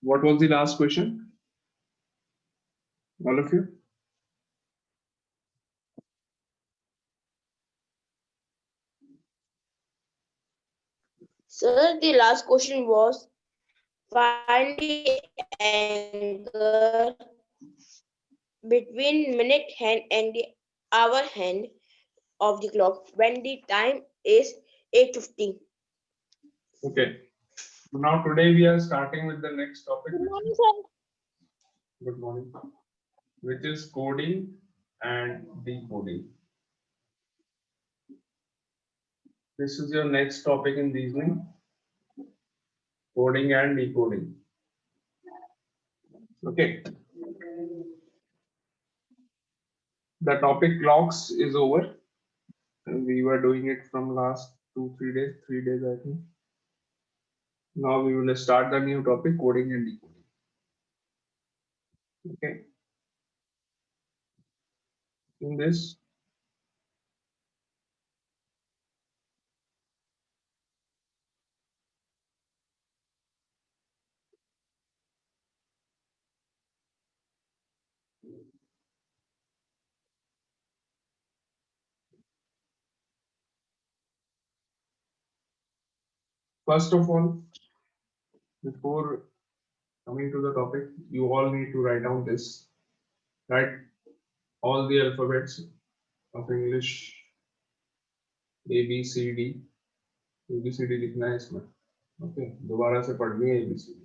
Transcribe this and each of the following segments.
What was the last question? All of you? Sir, the last question was find the angle between minute hand and the hour hand of the clock when the time is 8:50. Okay. Now today we are starting with the next topic. Good morning, sir. Good morning. Which is coding and decoding. This is your next topic in reasoning. Coding and decoding. Okay. The topic clocks is over. We were doing it from last 2-3 days, 3 days I think. Now we will start the new topic, coding and decoding. Okay. In this, first of all, before coming to the topic, you all need to write down this. Write all the alphabets of English ABCD. ABCD लिखना है इसमें. Okay. दोबारा से पढ़नी है ABCD.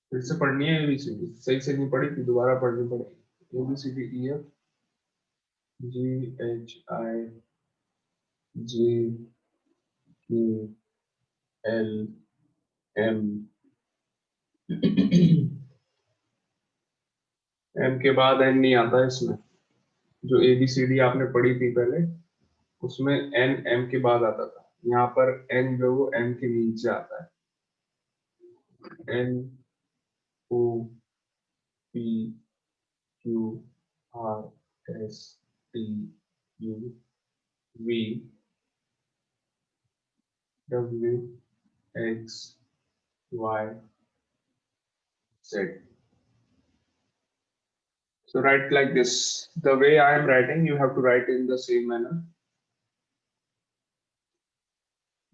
फिर से पढ़नी है ABCD. सही से नहीं पढ़ी थी, दोबारा पढ़नी पड़ेगी. ABCD EF GHI J K L M M के बाद N नहीं आता इसमें. जो ABCD आपने पढ़ी थी पहले उसमें N M के बाद आता था. यहाँ पर N जो वो M के नीचे आता है. N O P Q R S T U V W X Y Z. So write like this. The way I am writing, you have to write in the same manner.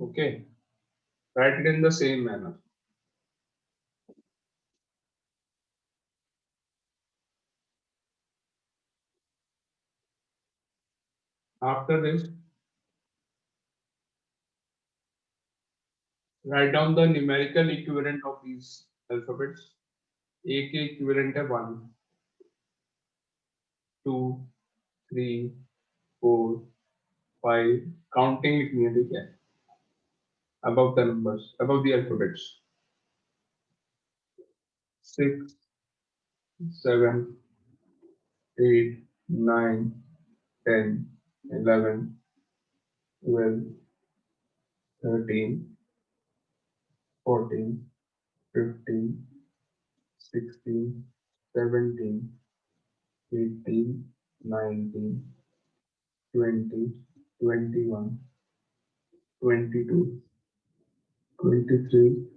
Okay. Write it in the same manner. After this, write down the numerical equivalent of these alphabets. A के equivalent है 1, 2, 3, 4, 5. Counting लिखनी है, ठीक है? Above the numbers, above the alphabets. 6, 7, 8, 9, 10, 11, 12, 13, 14, 15, 16, 17, 18, 19, 20, 21, 22, 23,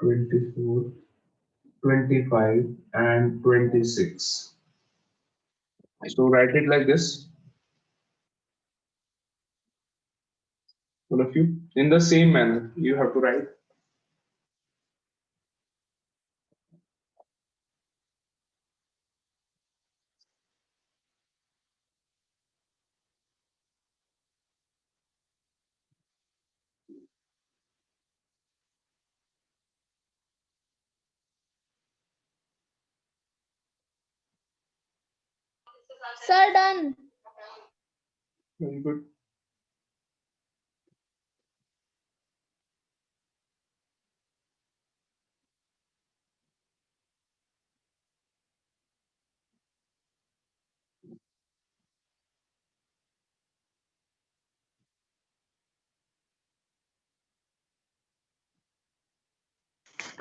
24, 25, and 26. So write it like this. All of you, in the same manner, you have to write. Sir, done. Very good.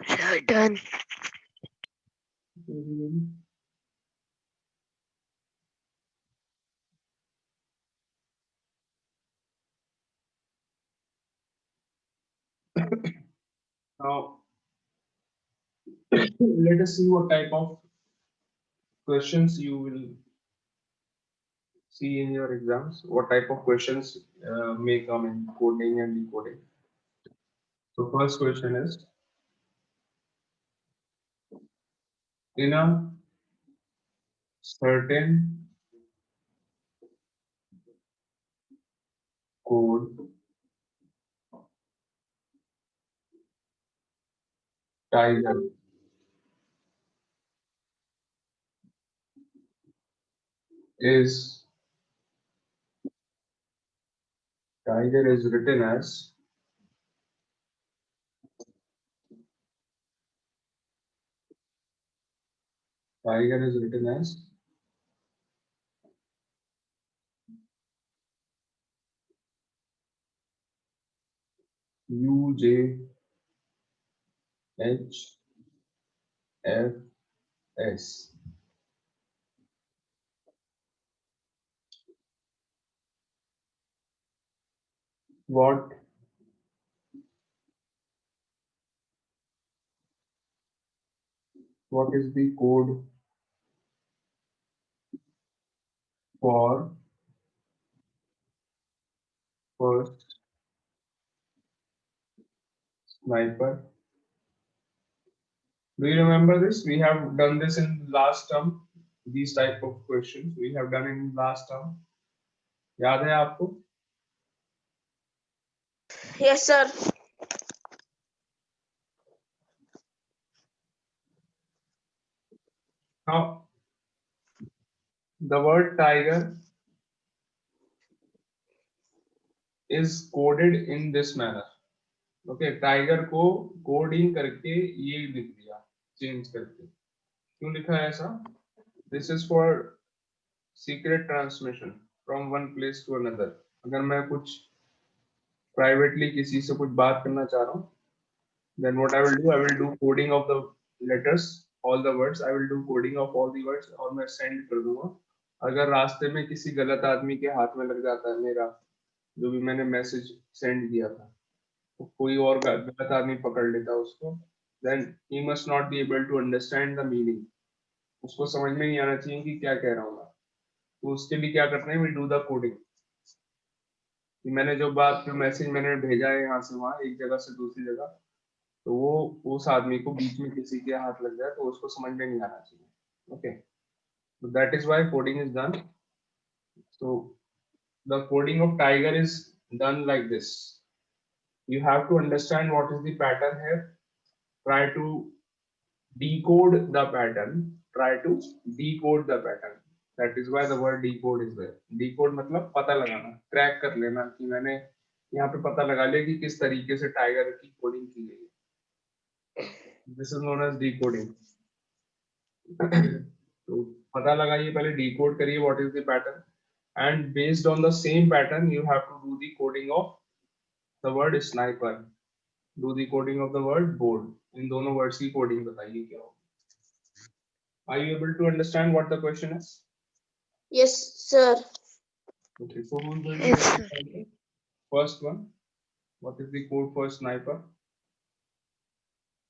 Sir, done. Very good. Now, let us see what type of questions you will see in your exams. What type of questions may come in coding and decoding. So, first question is, in a certain code, tiger is written as tiger is written as UJHFS. What is the code for first sniper? Do you remember this? We have done this in last term. These type of questions we have done in last term. याद है आपको? Yes, sir. Now, the word tiger is coded in this manner. Okay, tiger को coding करके ये लिख दिया, change करके. क्यों लिखा है ऐसा? This is for secret transmission from one place to another. अगर मैं कुछ privately किसी से कुछ बात करना चाह रहा हूँ, then what I will do coding of the letters, all the words. I will do coding of all the words और मैं send कर दूंगा. अगर रास्ते में किसी गलत आदमी के हाथ में लग जाता है मेरा जो भी मैंने मैसेज सेंड किया था, तो कोई और गलत आदमी पकड़ लेता है उसको, then he must not be able to understand the meaning. उसको समझ में नहीं आना चाहिए कि क्या कह रहा हूँ मैं. तो उसके लिए क्या करते हैं, we do the coding. कि मैंने जो बात मैसेज मैंने भेजा है यहाँ से वहाँ एक जगह से दूसरी जगह, तो वो उस आदमी को बीच में किसी के हाथ लग जाए तो उसको समझ में नहीं आना चाहिए. Okay, so that is why coding is done. So the coding of tiger is done like this. You have to understand what is the pattern here. Try to decode the pattern. Try to decode the pattern. That is why the word decode is there. Decode मतलब पता लगाना, crack कर लेना कि मैंने यहाँ पे पता लगा लिया कि किस तरीके से टाइगर की कोडिंग की गई है. This is known as decoding. तो पता लगाइए, पहले decode करिए what is the pattern, and based on the same pattern you have to do the coding of the word sniper. Do the coding of the word board. इन दोनों words की coding बताइए क्या होगी. Are you able to understand what the question is? Yes, sir. Okay, so who is going to Yes, take sir. the answer? First one. What is the code for sniper?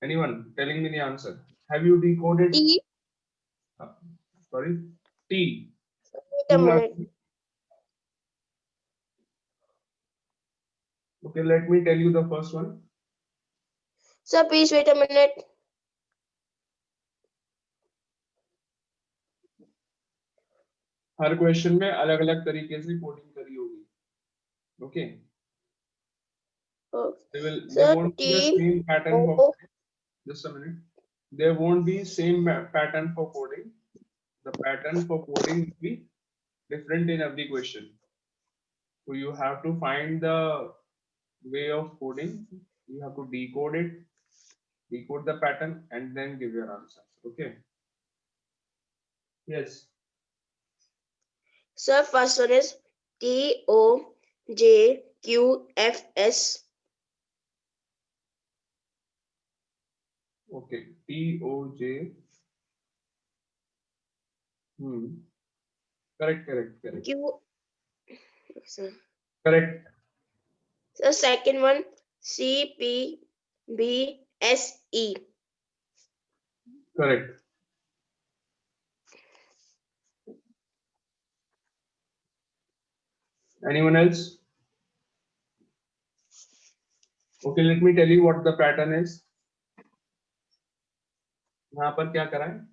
Anyone telling me the answer? Have you decoded? T. Sorry, T. Wait a minute. Okay, let me tell you the first one. Sir, please wait a minute. Her question में अलग अलग तरीके से coding करी होगी. Okay. Oh, They sir, won't be the T. same pattern for. O. Just a minute. There won't be same pattern for coding. The pattern for coding will be different in every question. So you have to find the way of coding. You have to decode it, decode the pattern, and then give your answer. Okay. Yes. Sir, first one is TOJQFS. Okay. TOJ. Correct. Q. Sir. Correct. The second one CPB SE. Correct. Anyone else? Okay, let me tell you what the pattern is. यहाँ पर क्या करा है?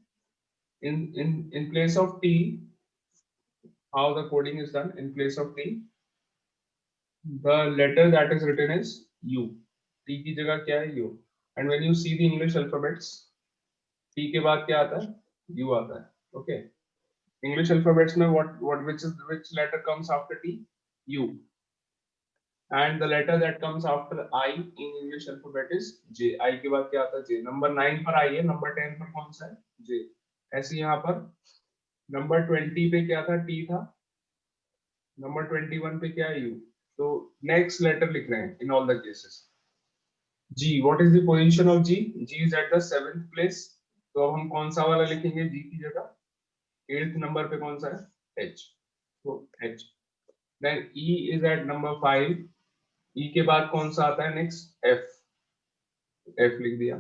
In place of T, how the coding is done? In place of T, the letter that is written is U. T की जगह क्या है? U. And when you see the English alphabets, T के बाद क्या आता है? U आता है. Okay. English alphabets में which letter comes after T? U. And the letter that comes after I in English alphabet is J. I के बाद क्या आता है? J. Number 9 पर I है, number 10 पर कौन सा है? J. ऐसे यहाँ पर number 20 पे क्या था? T था. Number 21 पे क्या है? U. So next letter लिख रहे हैं in all the cases. G. What is the position of G? G is at the 7th place. तो अब हम कौन सा वाला लिखेंगे G की जगह? 8th number पे कौन सा है? H. So H. Then E is at number 5. E के बाद कौन सा आता है नेक्स्ट? F. F लिख दिया.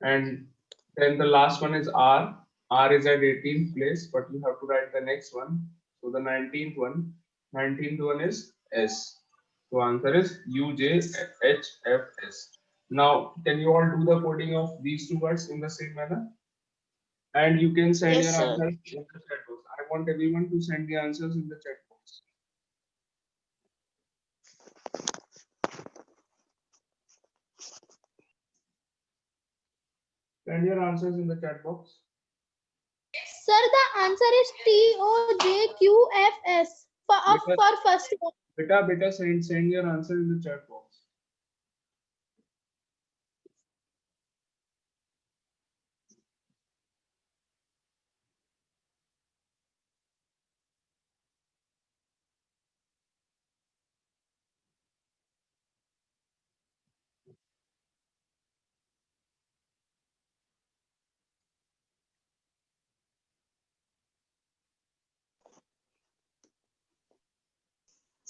And then the last one is R. R is at 18th place, but you have to write the next one. So the 19th one. 19th one is S. So answer is U, J, H, F, S. Now, can you all do the coding of these two words in the same manner? And you can send Yes, your sir. answers in the chat box. I want everyone to send the answers in the chat box. Send your answers in the chat box. Sir, the answer is TOJQFS for first one. Beta, send your answer in the chat box.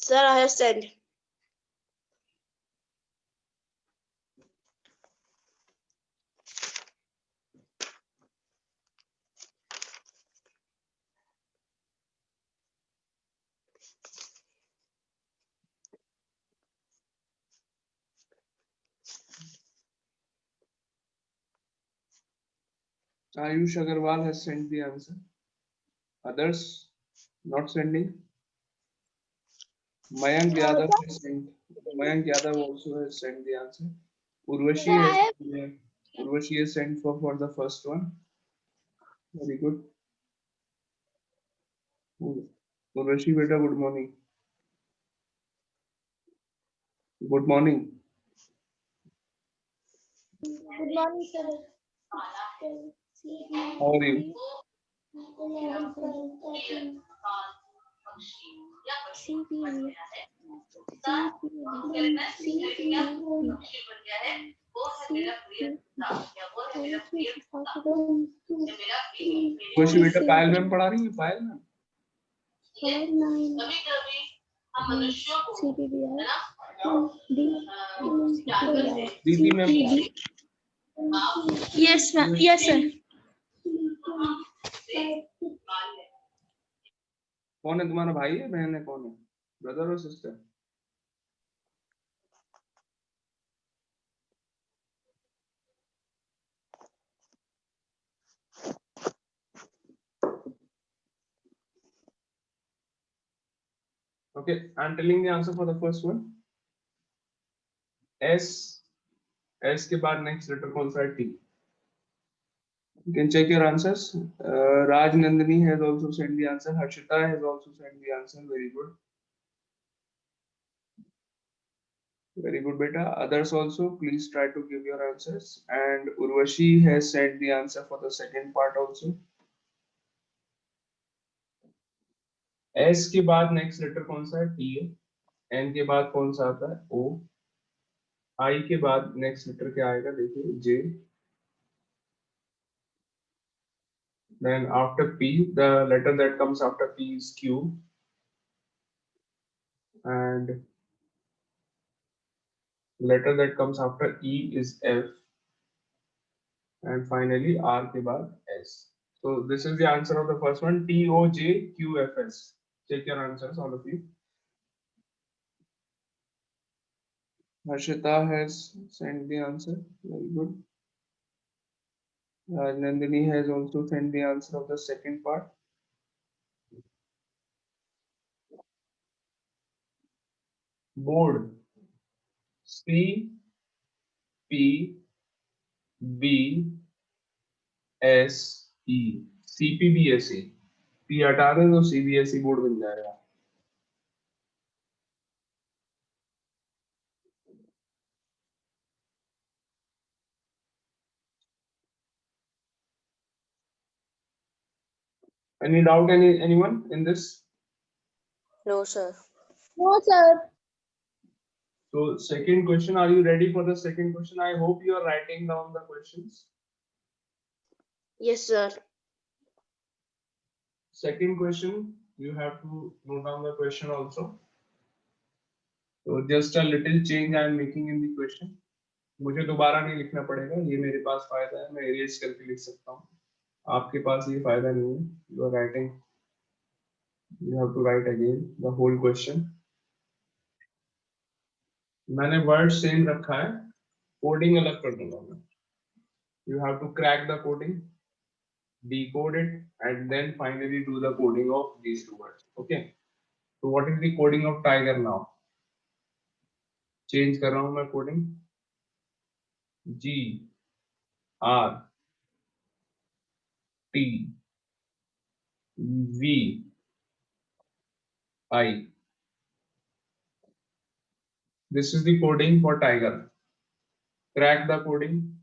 Sir, I have sent. Ayush Agarwal has sent the answer. Others not sending. Mayank Yadav has sent. Mayank Yadav also has sent the answer. Urvashi has sent for the first one. Very good. Urvashi beta, good morning. Good morning. Good morning, sir. How are you? urvashi beta Payal ma'am पढ़ा रही है? पायल ma'am दीदी ma'am Yes, ma'am. Yes, sir. कौन है तुम्हारा? भाई है, बहन है, कौन है? ब्रदर और sister? Okay, I'm telling the answer for the first one. S के बाद next letter कौन सा है? T. You can check your answers. Raj Nandini has also sent the answer. Harshita has also sent the answer. Very good. Very good, beta. Others also, please try to give your answers. And Urvashi has sent the answer for the second part also. S के बाद next letter कौन सा है? T है. N के बाद कौन सा आता है? O. I के बाद next letter क्या आएगा? देखिए J. Then after P, the letter that comes after P is Q. And letter that comes after E is F. and finally R के बाद S. So this is the answer of the first one, TOJQFS. Check your answers, all of you. Harshita has sent the answer. Very good. Nandini has also sent the answer of the second part. Board C P B S E CPBSE. P हटा दें तो CBSE board बन जाएगा. Any doubt, anyone in this? No, sir. No, sir. So second question, are you ready for the second question? I hope you are writing down the questions. Yes, sir. Second question, you have to note down the question also. So just a little change I am making in the question. मुझे दोबारा नहीं लिखना पड़ेगा, ये मेरे पास फायदा है, मैं erase करके लिख सकता हूँ. आपके पास ये फायदा नहीं है. You are writing, you have to write again the whole question. मैंने word same रखा है, coding अलग कर दूंगा मैं. You have to crack the coding, decode it, and then finally do the coding of these two words. Okay. So what is the coding of tiger now? Change कर रहा हूँ मैं coding. G R T V I. This is the coding for tiger. Crack the coding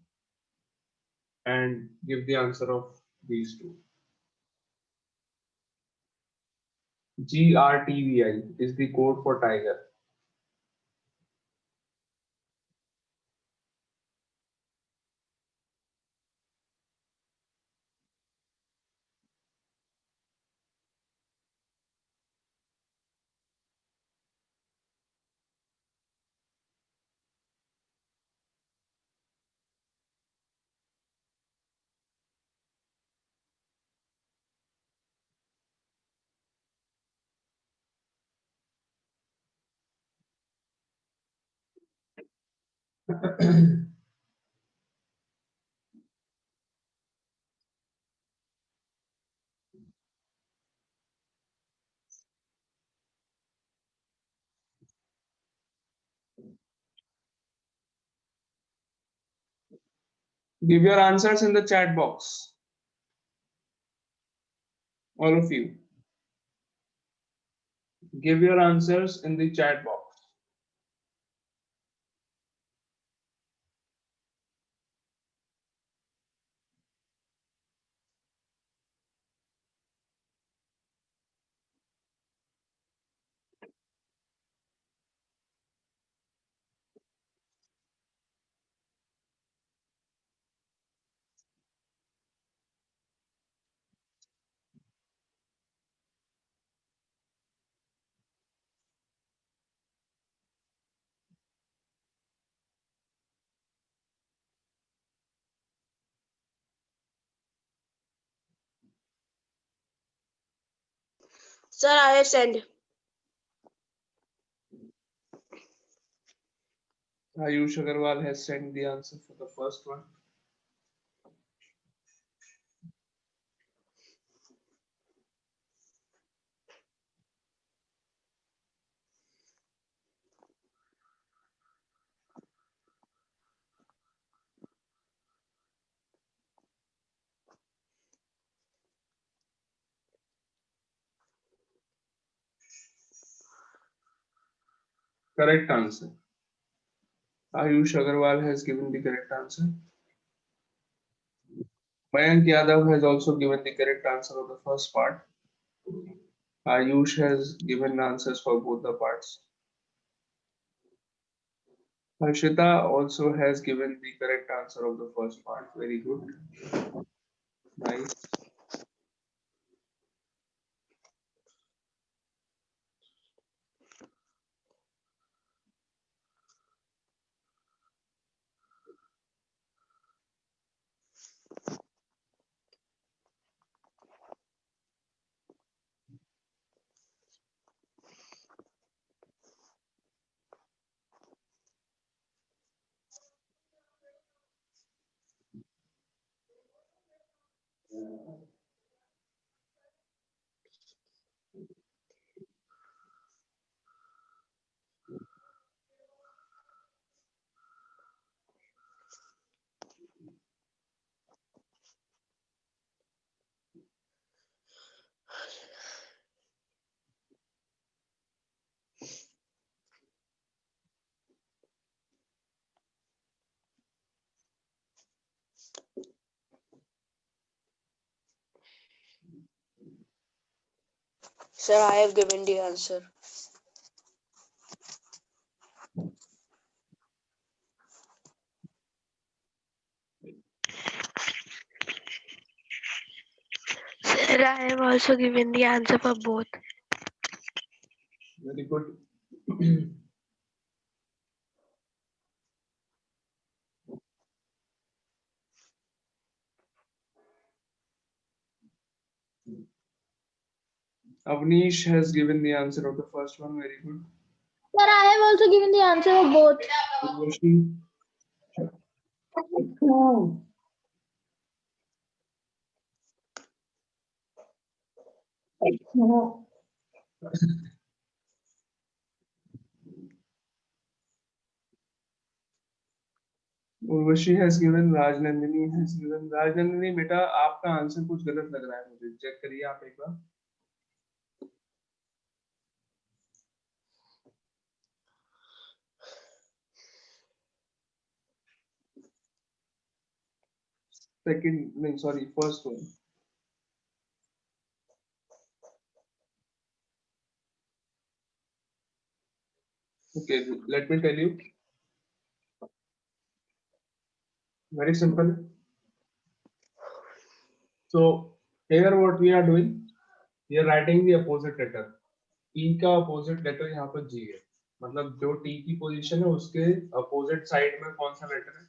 and give the answer of these two. GRTVI is the code for tiger. Give your answers in the chat box. All of you. Give your answers in the chat box. Sir, I have sent. Ayush Agarwal has sent the answer for the first one. Correct answer. Ayush Agarwal has given the correct answer. Mayank Yadav has also given the correct answer of the first part. Ayush has given answers for both the parts. Harshita also has given the correct answer of the first part. Very good. Nice. Sir, I have given the answer. Sir, I have also given the answer for both. Very good. Avnish has given the answer of the first one. Very good. Sir, I have also given the answer of both. Urvashi. Urvashi has given. Rajnandini has given. Rajnandini बेटा आपका answer कुछ गलत लग रहा है मुझे. Check करिए आप एक बार. Second, no, sorry, first one. Okay, let me tell you. Very simple. So here what we are doing, we are writing the opposite letter. T का opposite letter यहाँ पर G है. मतलब जो T की position है उसके opposite side में कौन सा letter है?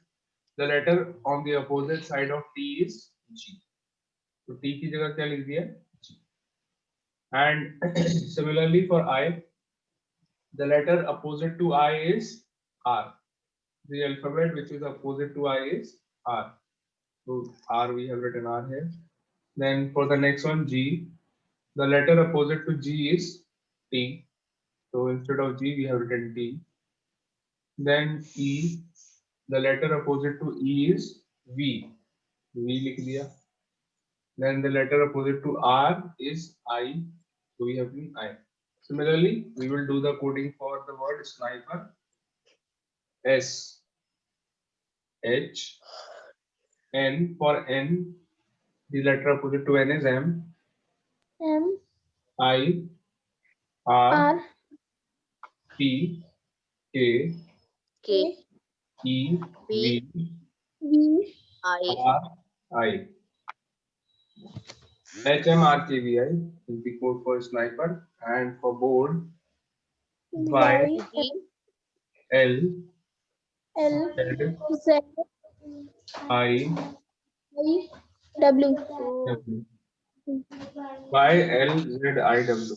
The letter on the opposite side of T is G. तो T की जगह क्या लिख दिया? G. And similarly for I, the letter opposite to I is R. The alphabet which is opposite to I is R. So R, we have written R here. Then for the next one, G, the letter opposite to G is T. So instead of G, we have written T. Then E, the letter opposite to E is V. V लिख दिया. Then the letter opposite to R is I. So we have written I. Similarly, we will do the coding for the word sniper. S, H, N. For N, the letter opposite to N is M. M, I, R, R, P, K, K, E, V, V, I, R, I. HMRKVI is the code for sniper, and for board, Y, G, L, L, Z, Z, I, I, W. W. Y, L, Z, I, W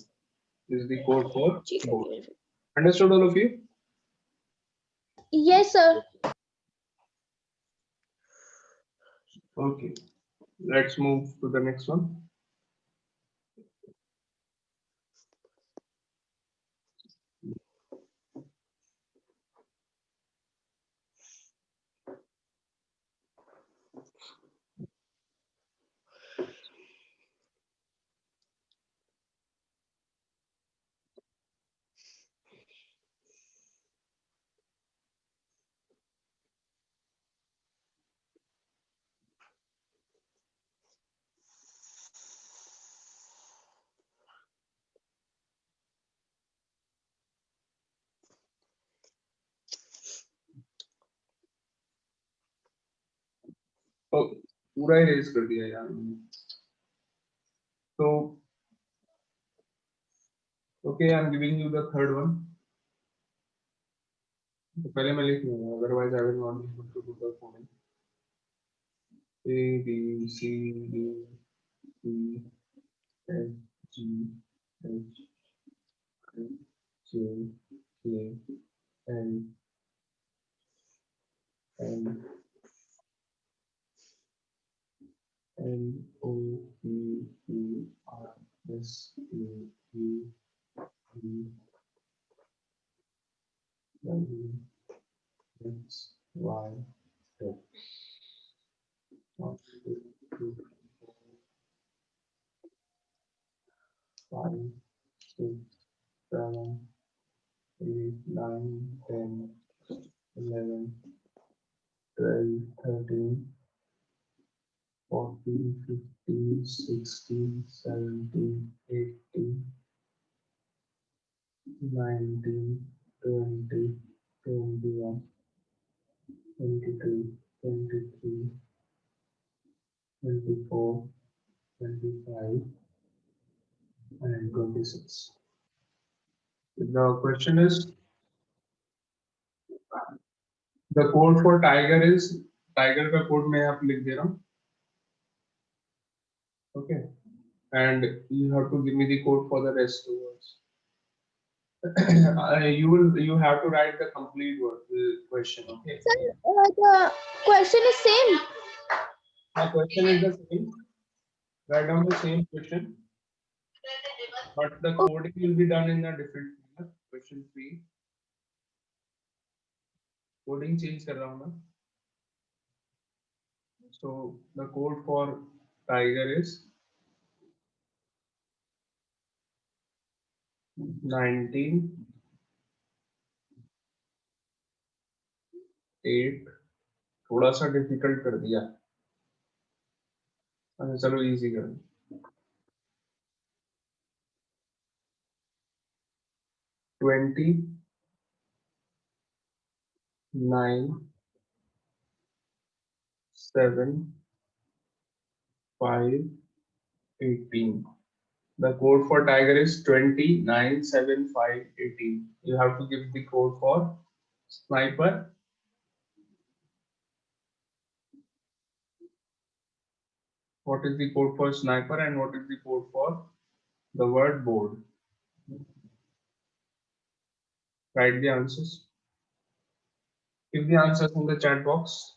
is the code for board. Understood, all of you? Yes, sir. Okay. Let's move to the next one. Oh, पूरा erase कर दिया यार मैंने. So, okay, I'm giving you the third one. तो पहले मैं लिख लूंगा, otherwise I will not be able to do the coding. A, B, C, D, E, F, G, H, I, J, K, L, M, NOPERSQURSY. 1, 2, 3, 4, 5, 6, 7, 8, 9, 10, 11, 12, 13, 14, 15, 16, 17, 18, 19, 20, 21, 22, 23, 24, 25, and 26. The question is, the code for tiger is, tiger का code मैं यहाँ पे लिख दे रहा हूँ. Okay, and you have to give me the code for the rest two words. You have to write the complete word question. Okay. Sir, the question is same. The question is the same. Write down the same question, but the coding will be done in a different manner. Question 3. Coding change कर रहा हूँ मैं. So the code for tiger is 19, 8. थोड़ा सा difficult कर दिया. अच्छा चलो इजी कर. 20, 9, 7, 5, 18. The code for tiger is 20, 9, 7, 5, 18. You have to give the code for sniper. What is the code for sniper and what is the code for the word board? Write the answers. Give the answers in the chat box.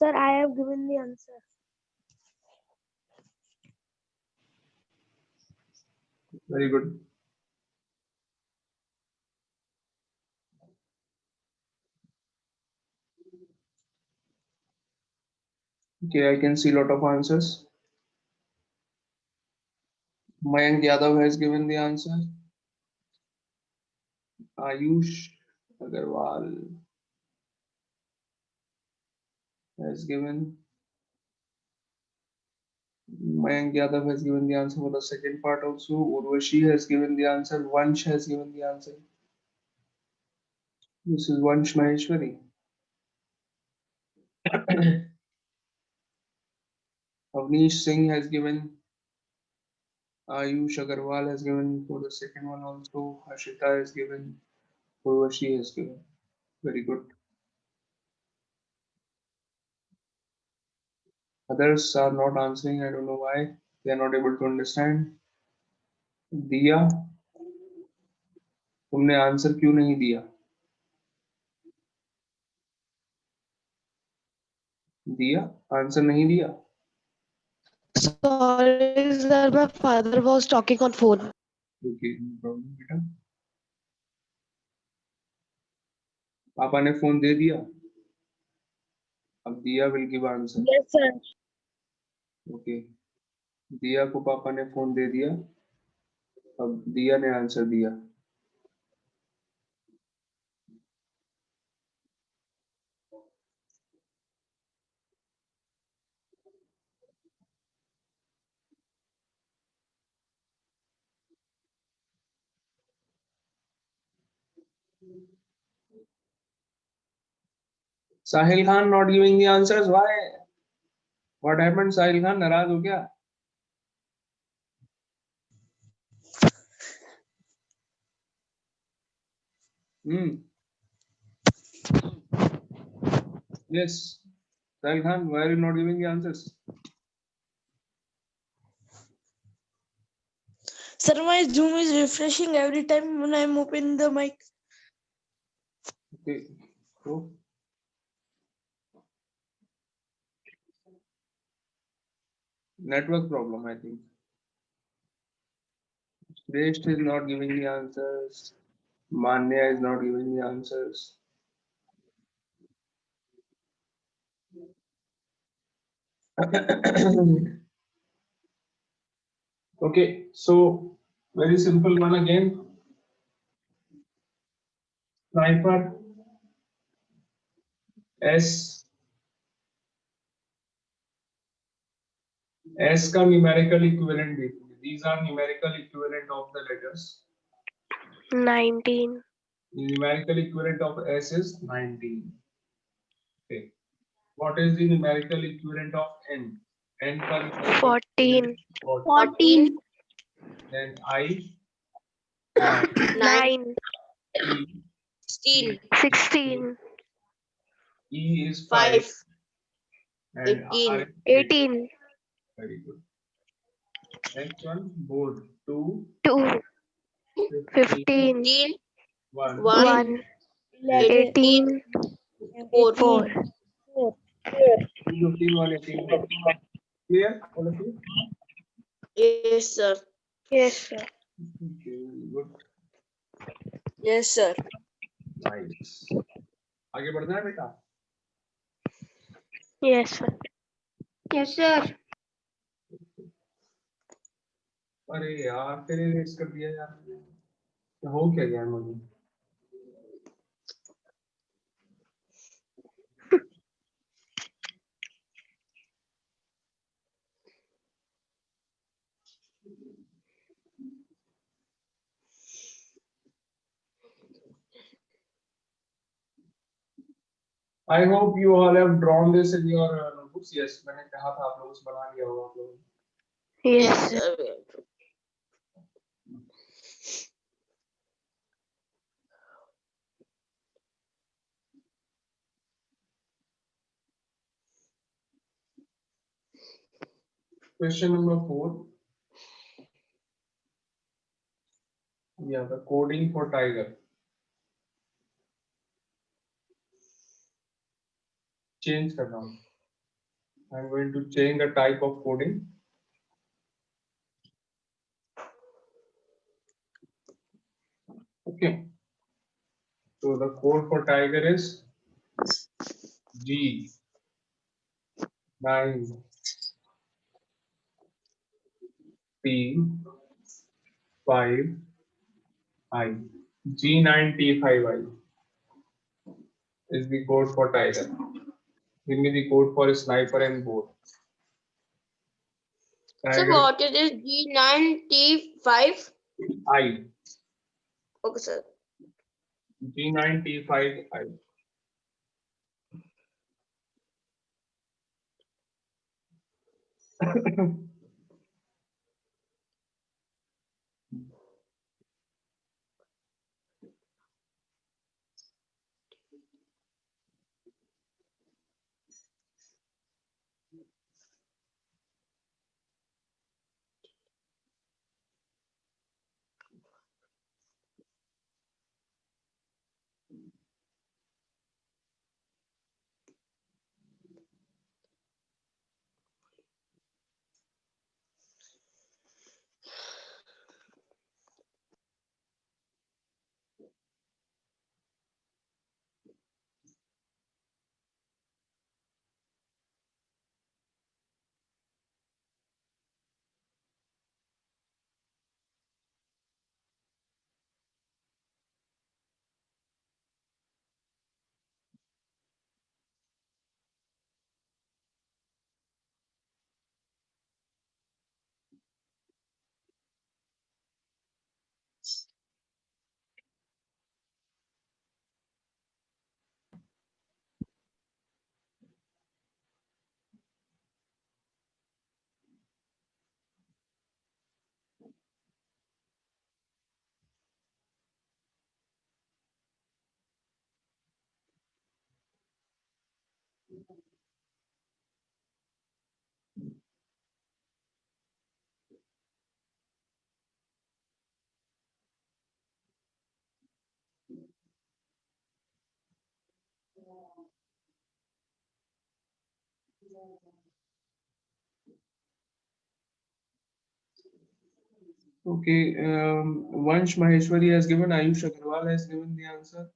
Sir, I have given the answer. Very good. Okay, I can see a lot of answers. Mayank Yadav has given the answer. Ayush Agarwal has given. Mayank Yadav has given the answer for the second part also. Urvashi has given the answer. Vansh has given the answer. This is Vansh Maheshwari. Avnish Singh has given. Ayush Agarwal has given for the second one also. Hashita has given. Urvashi has given. Very good. Others are not answering. I don't know why. They are not able to understand. दिया, तुमने answer क्यों नहीं दिया? दिया, answer नहीं दिया? Sorry, sir. My father was talking on phone. Okay, no problem, बेटा. पापा ने फोन दे दिया. अब दिया will give answer. Yes, sir. Okay. दिया को पापा ने फोन दे दिया. अब दिया ने आंसर दिया. Sahil Khan not giving the answers. Why? What happened? Sahil Khan नाराज हो गया? Yes. Sahil Khan, why are you not giving the answers? Sir, my Zoom is refreshing every time when I'm opening the mic. Okay. So, network problem, I think. Shrestha is not giving the answers. Manya is not giving the answers. Okay, so very simple one again. Sniper S का numerical equivalent देखेंगे. These are numerical equivalent of the letters. 19. The numerical equivalent of S is 19. Okay. What is the numerical equivalent of N? N का numerical 14. equivalent 14. then I 9. 9. E, 16. 16. E is 5. 5 and 18. R is 18. Very good. Next one, board 2, 2. 15. 15. 1, 1. 18. 4. 4. 15, 1, 18. Clear? All of you? Yes, sir. Yes, sir. Okay, very good. Yes, sir. Nice. आगे बढ़ना है बेटा? Yes, sir. Yes, sir. अरे यार फिर erase कर दिया यार मैंने. हो क्या गया मुझे? I hope you all have drawn this in your notebooks. Yes, मैंने कहा था आप लोगों से बना लिया होगा आप लोगों ने. Yes, sir. sir. Question number 4. Yeah, the coding for tiger. Change कर रहा हूँ. I'm going to change the type of coding. Okay. So the code for tiger is G 9 T 5 I. G9T5I is the code for tiger. Give me the code for sniper and board. So Tiger what is this? G9T5? I. Okay, sir. G9T5I. Okay, Vansh Maheshwari has given, Ayush Agarwal has given the answer.